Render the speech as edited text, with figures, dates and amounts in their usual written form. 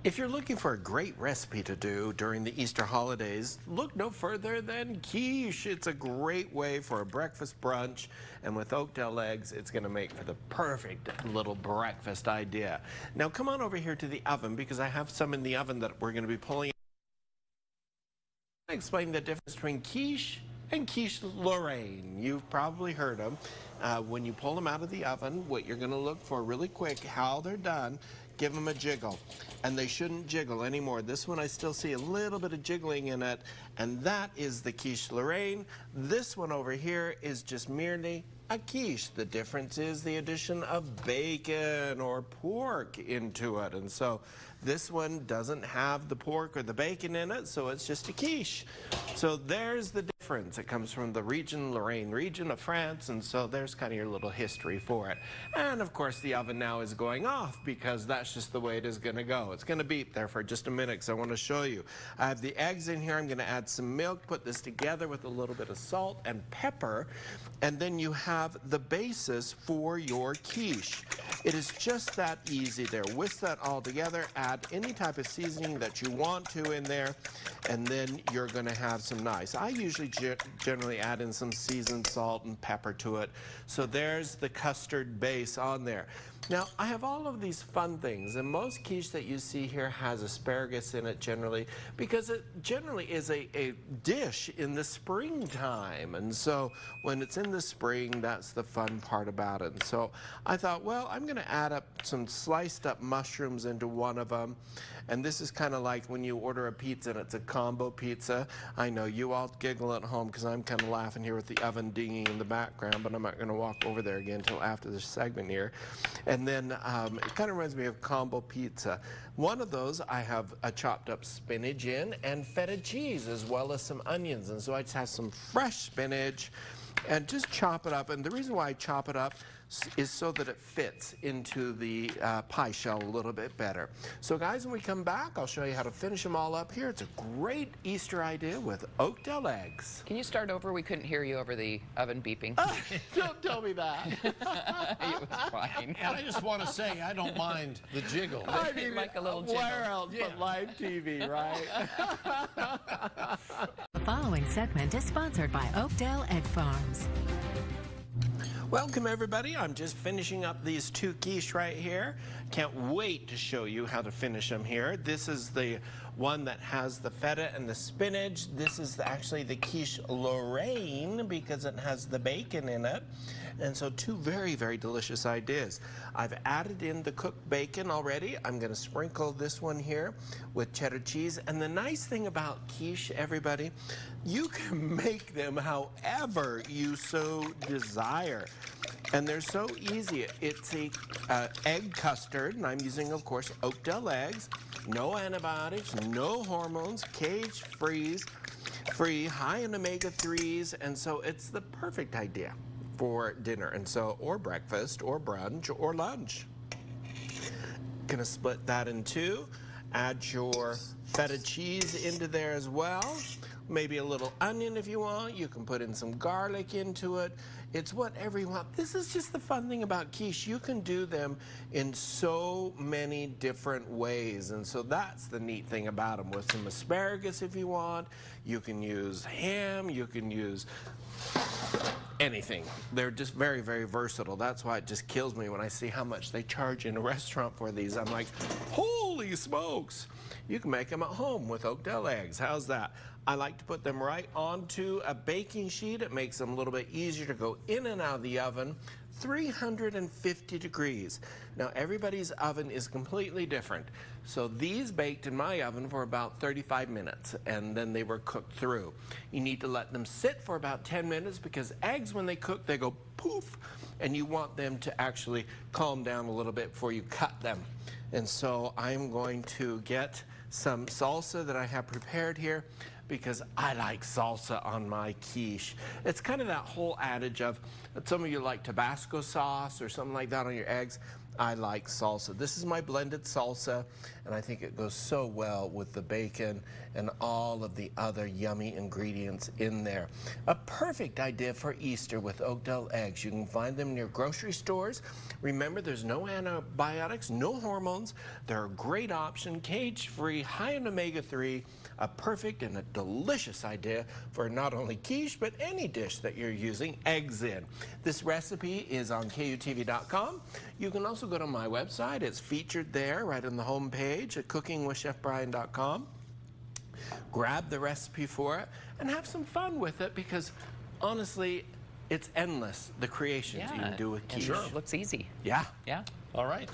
If you're looking for a great recipe to do during the Easter holidays, look no further than quiche. It's a great way for a breakfast brunch, and with Oakdell eggs, it's going to make for the perfect little breakfast idea. Now come on over here to the oven because I have some in the oven that we're going to be pulling. I'll explain the difference between quiche and quiche Lorraine. You've probably heard them. When you pull them out of the oven, what you're going to look for really quick, how they're done, give them a jiggle. And they shouldn't jiggle anymore. This one I still see a little bit of jiggling in it, and that is the quiche Lorraine. This one over here is just merely a quiche. The difference is the addition of bacon or pork into it. And so this one doesn't have the pork or the bacon in it, so it's just a quiche. So there's the difference. It comes from the region, Lorraine region of France, and so there's kind of your little history for it. And of course the oven now is going off because that's just the way it is going to go. It's going to beep there for just a minute because I want to show you. I have the eggs in here. I'm going to add some milk, put this together with a little bit of salt and pepper, and then you have the basis for your quiche. It is just that easy there. Whisk that all together, add any type of seasoning that you want to in there, and then you're going to have some nice. I usually generally add in some seasoned salt and pepper to it. So there's the custard base on there. Now, I have all of these fun things, and most quiche that you see here has asparagus in it generally, because it generally is a dish in the springtime. And so when it's in the spring, that's the fun part about it. And so I thought, well, I'm going to add up some sliced up mushrooms into one of them. And this is kind of like when you order a pizza and it's a combo pizza. I know you all giggle at home because I'm kind of laughing here with the oven dinging in the background, but I'm not going to walk over there again until after this segment here. And then it kind of reminds me of combo pizza. One of those I have a chopped up spinach in and feta cheese as well as some onions. And so I just have some fresh spinach and just chop it up. And the reason why I chop it up is so that it fits into the pie shell a little bit better. So guys, when we come back, I'll show you how to finish them all up here. It's a great Easter idea with Oakdell eggs. Can you start over? We couldn't hear you over the oven beeping. Don't tell me that. It was fine. And I just want to say, I don't mind the jiggle. I mean, like a little jiggle. Where else but live TV, right? The following segment is sponsored by Oakdell Egg Farms. Welcome everybody. I'm just finishing up these two quiche right here. Can't wait to show you how to finish them here. This is the one that has the feta and the spinach. This is actually the quiche Lorraine because it has the bacon in it. And so two very, very delicious ideas. I've added in the cooked bacon already. I'm going to sprinkle this one here with cheddar cheese. And the nice thing about quiche, everybody, you can make them however you so desire. And they're so easy. It's a egg custard, and I'm using, of course, Oakdell eggs. No antibiotics, no hormones, cage-free, high in omega-3s, and so it's the perfect idea for dinner, and so, or breakfast, or brunch, or lunch. Gonna split that in two. Add your feta cheese into there as well. Maybe a little onion if you want. You can put in some garlic into it. It's whatever you want. This is just the fun thing about quiche. You can do them in so many different ways. And so that's the neat thing about them. With some asparagus if you want. You can use ham. You can use anything. They're just very, very versatile. That's why it just kills me when I see how much they charge in a restaurant for these. I'm like, holy smokes. You can make them at home with Oakdell eggs. How's that? I like to put them right onto a baking sheet. It makes them a little bit easier to go in and out of the oven. 350 degrees. Now everybody's oven is completely different. So these baked in my oven for about 35 minutes and then they were cooked through. You need to let them sit for about 10 minutes because eggs when they cook they go poof and you want them to actually calm down a little bit before you cut them. And so I'm going to get some salsa that I have prepared here because I like salsa on my quiche. It's kind of that whole adage of, some of you like Tabasco sauce or something like that on your eggs. I like salsa. This is my blended salsa, and I think it goes so well with the bacon and all of the other yummy ingredients in there. A perfect idea for Easter with Oakdell eggs. You can find them near grocery stores. Remember, there's no antibiotics, no hormones. They're a great option, cage-free, high in omega-3, a perfect and a delicious idea for not only quiche, but any dish that you're using eggs in. This recipe is on KUTV.com. You can also go to my website. It's featured there right on the home page at cookingwithchefbryan.com. Grab the recipe for it and have some fun with it, because honestly, it's endless, the creations you can do with quiche. Sure. It looks easy. Yeah. Yeah. All right.